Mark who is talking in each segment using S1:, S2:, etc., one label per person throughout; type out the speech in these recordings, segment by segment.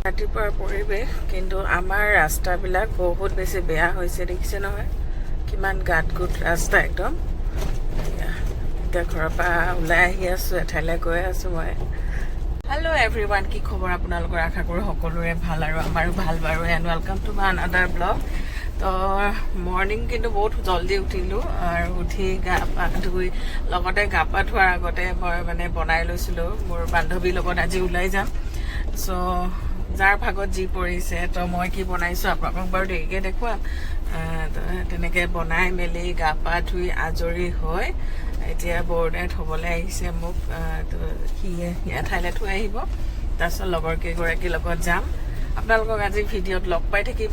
S1: ৰাতিপুৱাৰ পৰিৱেশ কিন্তু আমাৰ ৰাস্তাবিলাক বহুত বেছি বেয়া হৈছে দেখিছে নহয় কিমান গাঁত গোট ৰাস্তা একদম এতিয়া ঘৰৰ পৰা ওলাই আহি আছোঁ এঠাইলৈ গৈ আছোঁ মই হেল্ল' এভৰিৱান কি খবৰ আপোনালোকৰ আশা কৰোঁ সকলোৰে ভাল আৰু আমাৰো ভাল বাৰু and welcome to my another blog তো মৰ্ণিং কিন্তু বহুত জল্দি উঠিলোঁ আৰু উঠি গা পা ধুই লগতে গা পা ধোৱাৰ আগতে মই মানে বনাই লৈছিলোঁ মোৰ বান্ধৱীৰ লগত আজি ওলাই যাম চ' যাৰ ভাগত যি পৰিছে তো মই কি বনাইছোঁ আপোনালোকক বাৰু দেৰিকৈ দেখুৱাম তেনেকৈ বনাই মেলি গা পা ধুই আজৰি হৈ এতিয়া বৰ্ডে থ'বলৈ আহিছে মোক তো সি এঠাইলৈ থৈ আহিব তাৰপিছত লগৰ কেইগৰাকীৰ লগত যাম আপোনালোকক আজি ভিডিঅ'ত লগ পাই থাকিম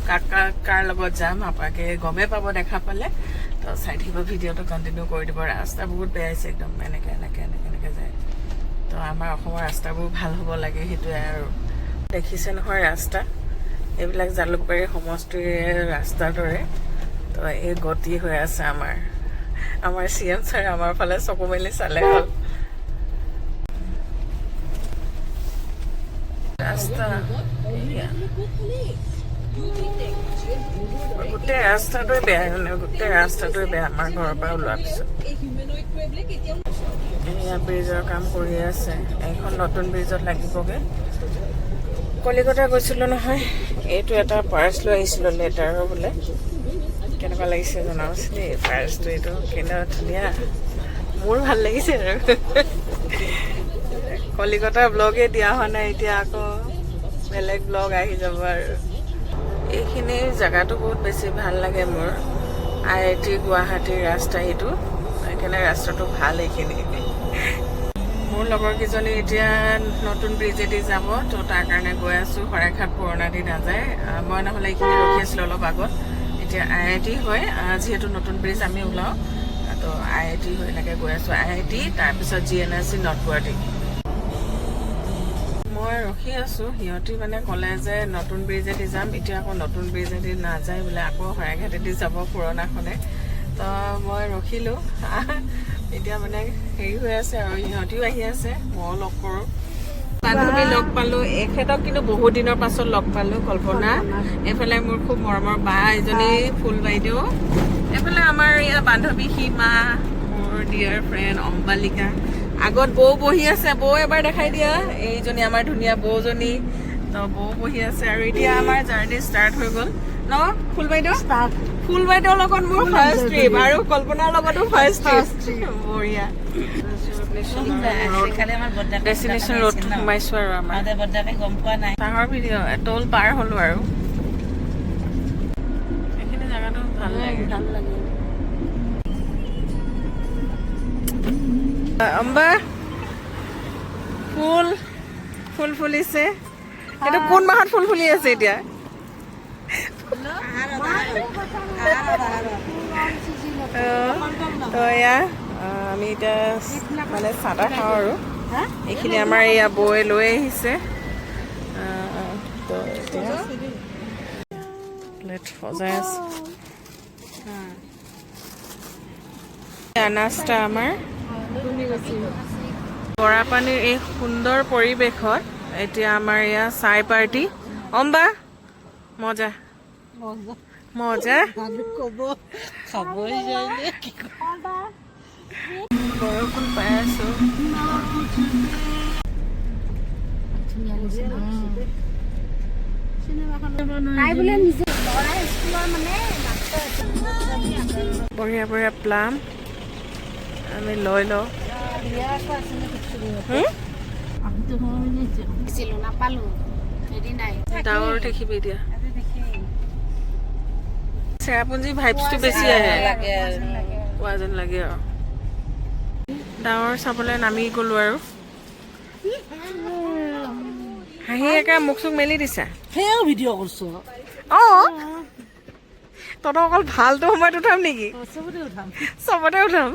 S1: কাৰ লগত যাম আপোনালোকে গমেই পাব দেখা পালে তো চাই থাকিব ভিডিঅ'টো কণ্টিনিউ কৰি দিব ৰাস্তা বহুত বেয়া হৈছে একদম এনেকৈ যায় তো আমাৰ অসমৰ ৰাস্তাবোৰ ভাল হ'ব লাগে সেইটোৱে আৰু দেখিছে নহয় ৰাস্তা এইবিলাক জালুকবাৰী সমষ্টিৰ ৰাস্তাৰ দৰে তো এই গতি হৈ আছে আমাৰ CM ছাৰ আমাৰ ফালে চকু মেলি চালে হ'ল ৰাস্তা গোটেই ৰাস্তাটোৱে বেয়া আমাৰ ঘৰৰ পৰা ওলোৱাৰ পিছত এয়া ব্ৰিজৰ কাম কৰি আছে এইখন নতুন ব্ৰিজত লাগিবগৈ কলিকতা গৈছিলোঁ নহয় এইটো এটা পাৰ্চ লৈ আহিছিলোঁ লেটাৰৰ বোলে কেনেকুৱা লাগিছে জনাবচোন দেই পাৰ্চটো এইটো কেনেকুৱা ধুনীয়া মোৰ ভাল লাগিছে আৰু কলিকতাৰ ব্লগেই দিয়া হোৱা নাই এতিয়া আকৌ বেলেগ ব্লগ আহি যাব আৰু এইখিনি জেগাটো বহুত বেছি ভাল লাগে মোৰ IIT গুৱাহাটীৰ ৰাস্তা এইটো সেইকাৰণে ৰাস্তাটো ভাল এইখিনি মোৰ লগৰকেইজনী এতিয়া নতুন ব্ৰিজেদি যাব তো তাৰ কাৰণে গৈ আছোঁ শৰাইঘাট পুৰণা দি নাযায় মই নহ'লে এইখিনি ৰখি আছিলোঁ অলপ আগত এতিয়া IIT হয় যিহেতু নতুন ব্ৰিজ আমি ওলাওঁ তো IIT হৈ এনেকৈ গৈ আছোঁ IIT তাৰপিছত GNRC নৰ্থ গুৱাহাটী মই ৰখি আছোঁ সিহঁতি মানে ক'লে যে নতুন ব্ৰিজেদি যাম এতিয়া আকৌ নতুন ব্ৰিজেদি নাযায় বোলে আকৌ শৰাইঘাটেদি যাব পুৰণাখনে তো মই ৰখিলোঁ এতিয়া মানে হেৰি হৈ আছে আৰু সিহঁতিও আহি আছে ময়ো লগ কৰোঁ বান্ধৱী লগ পালোঁ এখেতক কিন্তু বহুত দিনৰ পাছত লগ পালোঁ কল্পনা এইফালে মোৰ খুব মৰমৰ বা এজনী ফুল বাইদেউ এইফালে আমাৰ ইয়াৰ বান্ধৱী সীমা মোৰ ডিয়াৰ ফ্ৰেণ্ড অম্বালিকা আগত বৌ বহি আছে বৌ এবাৰ দেখাই দিয়া এইজনী আমাৰ ধুনীয়া বৌজনী তো বৌ বহি আছে আৰু এতিয়া আমাৰ জাৰ্ণি ষ্টাৰ্ট হৈ গ'ল ন ফুল বাইদেউৰ লগত মোৰ ফাৰ্ষ্ট ট্ৰিপ আৰু কল্পনাৰ লগতো ফাৰ্ষ্ট ট্ৰিপ বঢ়িয়া ডেষ্টিনেশ্যন ৰোড সোমাইছোঁ আৰু আমাৰ
S2: গম পোৱা নাই
S1: ডাঙৰ ভিডিঅ' টল পাৰ হ'লোঁ আৰু এইখিনি জেগাটো ভাল লাগে অম্বা ফুল ফুলিছে এইটো কোন মাহত ফুল ফুলি আছে এতিয়া তো এয়া আমি এতিয়া মানে চাহ তাহ খাওঁ আৰু এইখিনি আমাৰ এয়া বৌয়ে লৈ আহিছে তো এতিয়া প্লেট সজাই আছে নাস্তা আমাৰ বৰাপানীৰ এই সুন্দৰ পৰিৱেশত এতিয়া আমাৰ এয়া চাই পাৰ্টি অম্বা মজা বৰষুণ পাই আছো বঢ়িয়া প্লাম আমি লৈ লওঁ ডাঙৰ দেখিবি এতিয়া চেৰাপুঞ্জী ভাইবছটো বেছি আহে পোৱা যেন লাগে আৰু ডাঙৰ চাবলৈ নামি গ'লো আৰু হাঁহি একা মুখ চুখ মেলি দিছা
S2: সেয়াও ভিডিঅ' কৰিছো
S1: অঁ তহঁতক অকল ভালটো সময়ত উঠাম নেকি চবতে উঠাম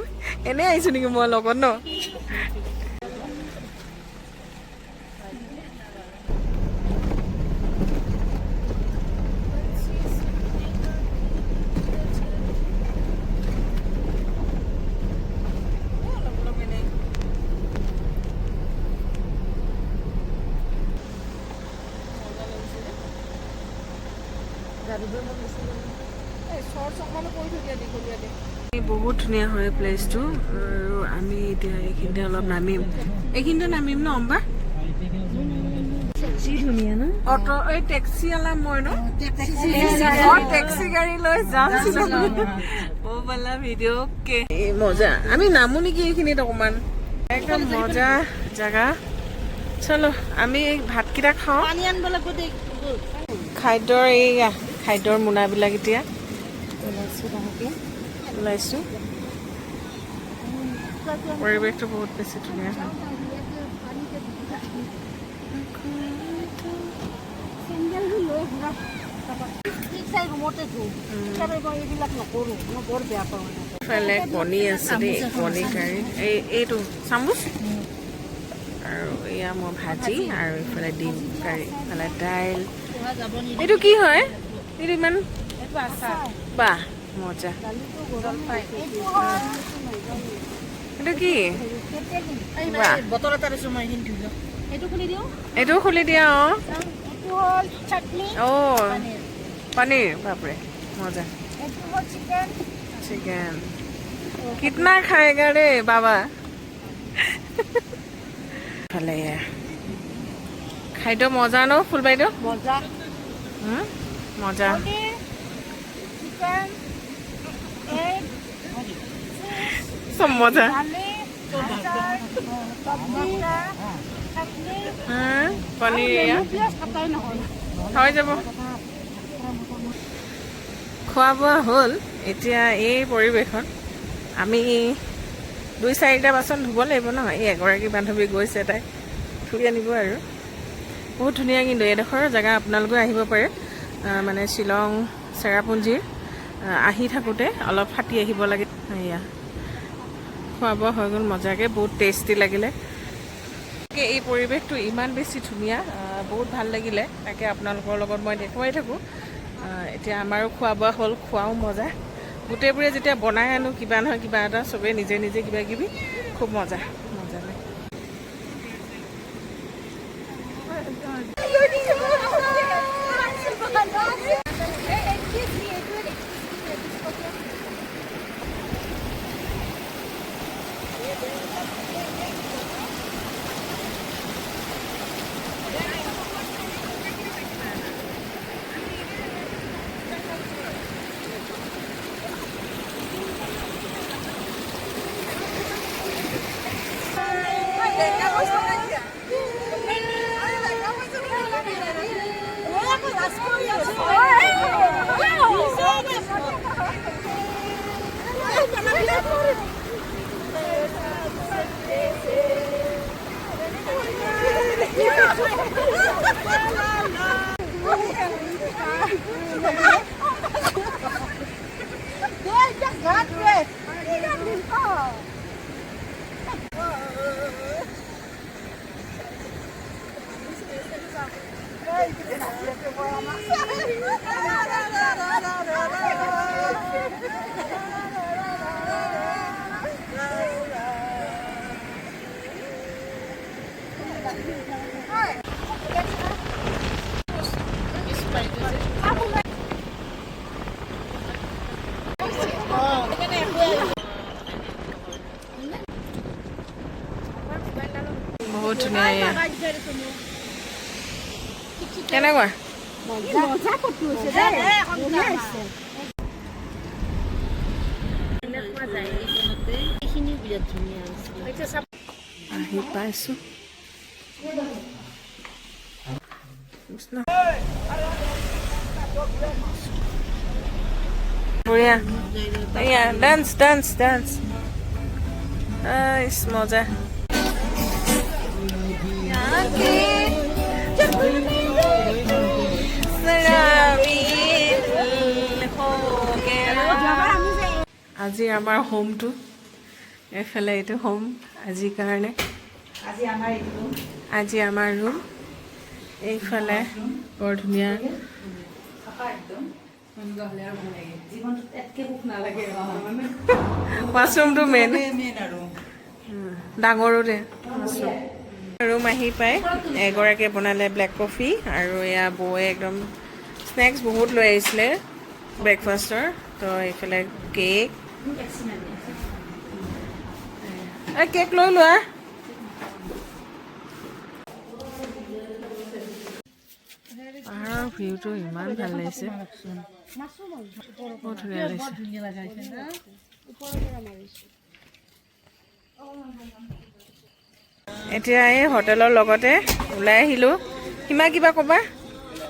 S1: এনেই আহিছোঁ নেকি মই লগত ন বহুত ধুনীয়া হয় প্লেচটো আৰু আমি এতিয়া এইখিনিতে অলপ নামিম এইখিনিতে নামিম ন অম্বা
S2: ধুনীয়া ন
S1: অটো এই টেক্সি আলা মই ন টেক্সি গাড়ী লৈ যাম ও বালা ভিডিঅ' কে মজা আমি নামো নেকি এইখিনিত অকমান একদম মজা জাগা চলো আমি ভাতকেইটা খাওঁ
S2: পানী আনিব লাগিব দেই
S1: খাদ্যৰ এইয়া খাদ্যৰ মোনাবিলাক এতিয়া ওলাইছো পৰিৱেশটো বহুত বেছি ধুনীয়া হয় ইফালে কণী আছে দেই কণী কাৰী এইটো চামুচ আৰু এয়া মই ভাজি আৰু ইফালে ডিম কাৰী ইফালে দাইল এইটো কি হয় এইটো ইমান বাহ মজা এইটো কি বাহ
S2: বটল এটা দিছো মই এইখিনি ধুই লওঁ
S1: এইটোও খুলি দিয়া অঁ पनीर बाप रे मजा चिकन कितना खाएगा रे बाबा ভালে খাদ্য মজা ন ফুল বাইদেউ
S2: মজা
S1: মজা সব মজা পনীৰ হৈ যাব খোৱা বোৱা হ'ল এতিয়া এই পৰিৱেশত আমি 2-4টা বাচন ধুব লাগিব ন এই এগৰাকী বান্ধৱী গৈছে তাই ধুই আনিব আৰু বহুত ধুনীয়া কিন্তু এডোখৰ জেগা আপোনালোকে আহিব পাৰে মানে শ্বিলং চেৰাপুঞ্জীৰ আহি থাকোঁতে অলপ ফাটি আহিব লাগে এয়া খোৱা বোৱা হৈ গ'ল মজাকৈ বহুত টেষ্টি লাগিলে এই পৰিৱেশটো ইমান বেছি ধুনীয়া বহুত ভাল লাগিলে তাকে আপোনালোকৰ লগত মই দেখুৱাই থাকোঁ এতিয়া আমাৰো খোৱা বোৱা হ'ল খোৱাও মজা গোটেইবোৰে যেতিয়া বনাই আনো কিবা নহয় কিবা এটা চবেই নিজে নিজে কিবা কিবি খুব মজা মজা লাগে বহুত ধুনীয়া কেনেকুৱা আহি পাইছোঁ বঢ়িয়া এয়া ডান্স ডান্স ডান্স মজা আজি আমাৰ হোমটো এফালে এইটো হোম আজিৰ কাৰণে আজি আমাৰ ৰুম এইফালে বৰ ধুনীয়া ৱাছৰুমটো মেইন ডাঙৰো দে ৰুম আহি পাই এগৰাকীয়ে বনালে ব্লেক কফি আৰু এয়া বৌয়ে একদম স্নেক্স বহুত লৈ আহিছিলে ব্ৰেকফাষ্টৰ তো এইফালে কেক কেক লৈ লোৱা পাহাৰৰ ভিউটো ইমান ভাল লাগিছে বহুত ধুনীয়া লাগিছে এতিয়া এই হোটেলৰ লগতে ওলাই আহিলোঁ সিমা কিবা ক'বা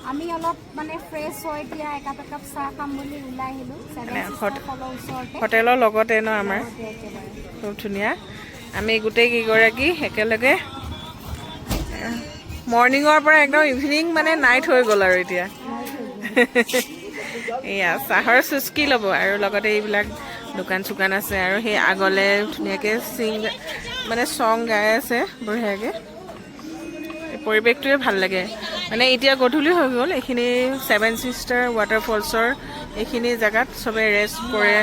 S3: আমি অলপ মানে ফ্ৰেছ হৈ এতিয়া একাপ চাহ খাম বুলি ওলাই আহিলোঁ
S1: হোটেলৰ লগতে ন আমাৰ খুব ধুনীয়া আমি গোটেই কেইগৰাকী একেলগে মৰ্ণিঙৰ পৰা একদম ইভিনিং মানে নাইট হৈ গ'ল আৰু এতিয়া এয়া চাহৰ চুচকি ল'ব আৰু লগতে এইবিলাক দোকান চোকান আছে আৰু সেই আগলৈ ধুনীয়াকৈ মানে চং গাই আছে বঢ়িয়াকৈ পৰিৱেশটোৱে ভাল লাগে মানে এতিয়া গধূলি হৈ গ'ল এইখিনি 7 ছিষ্টাৰ ৱাটাৰফলছৰ এইখিনি জেগাত চবে ৰেষ্ট কৰে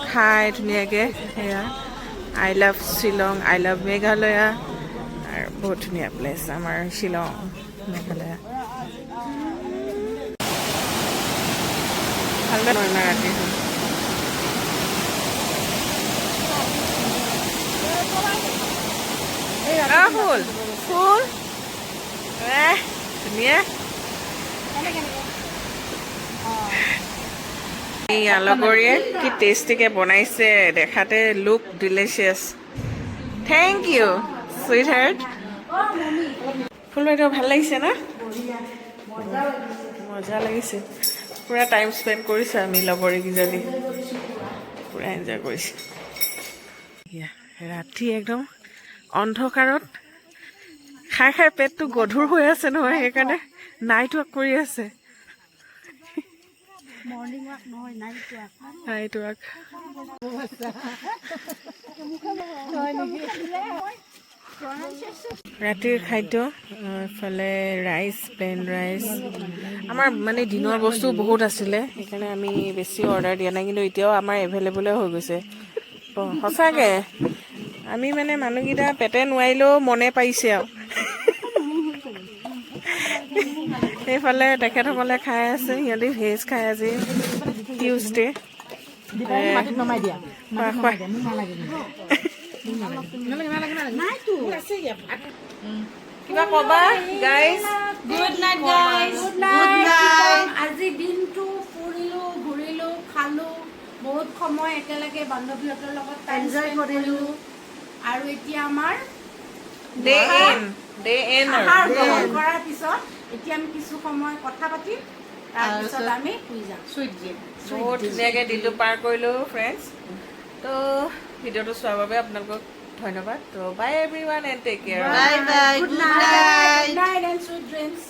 S1: খায় ধুনীয়াকৈ সেয়া I love Shillong I love Meghalaya আৰু বহুত ধুনীয়া প্লেচ আমাৰ শ্বিলং মেঘালয়া ভাল লাগে না ৰাতি ফুল ফুল ধুনীয়া এইয়া লগৰীয়ে কি টেষ্টিকৈ বনাইছে দেখাতে look delicious thank you sweet heart full বাইদেউ ভাল লাগিছে না মজা লাগিছে পুৰা টাইম স্পেণ্ড কৰিছোঁ আমি লগৰীকেইজনী পুৰা এনজয় কৰিছোঁ ৰাতি একদম অন্ধকাৰত খাই খাই পেটটো গধুৰ হৈ আছে নহয় সেইকাৰণে নাইট ৱাক কৰি আছে নাইট ৱাক ৰাতিৰ খাদ্য এইফালে ৰাইচ প্লেন ৰাইচ আমাৰ মানে দিনৰ বস্তু বহুত আছিলে সেইকাৰণে আমি বেছি অৰ্ডাৰ দিয়া নাই কিন্তু এতিয়াও আমাৰ এভেইলেবলে হৈ গৈছে সঁচাকৈ আমি মানে মানুহকেইটা পেটে নোৱাৰিলেও মনে পাৰিছে আৰু সেইফালে তেখেতসকলে খাই আছে সিহঁতি ভেজ খাই আজি টিউজডে কিবা ক'বা guys
S2: good night guys
S3: good night আজি দিনটো ফুৰিলোঁ ঘূৰিলোঁ খালোঁ বহুত সময় একেলগে বান্ধৱীহঁতৰ লগত এনজয় কৰিলোঁ আৰু এতিয়া আমাৰ আহাৰ গ্ৰহণ কৰাৰ পিছত এতিয়া আমি কিছু সময় কথা পাতিম তাৰপিছত আমি শুই যাম
S1: বহুত ধুনীয়াকৈ দিনটো পাৰ কৰিলোঁ ফ্ৰেণ্ডছ তো ভিডিঅ'টো চোৱাৰ বাবে আপোনালোকক ধন্যবাদ তো bye everyone and take care
S2: bye bye
S3: good night and sweet dreams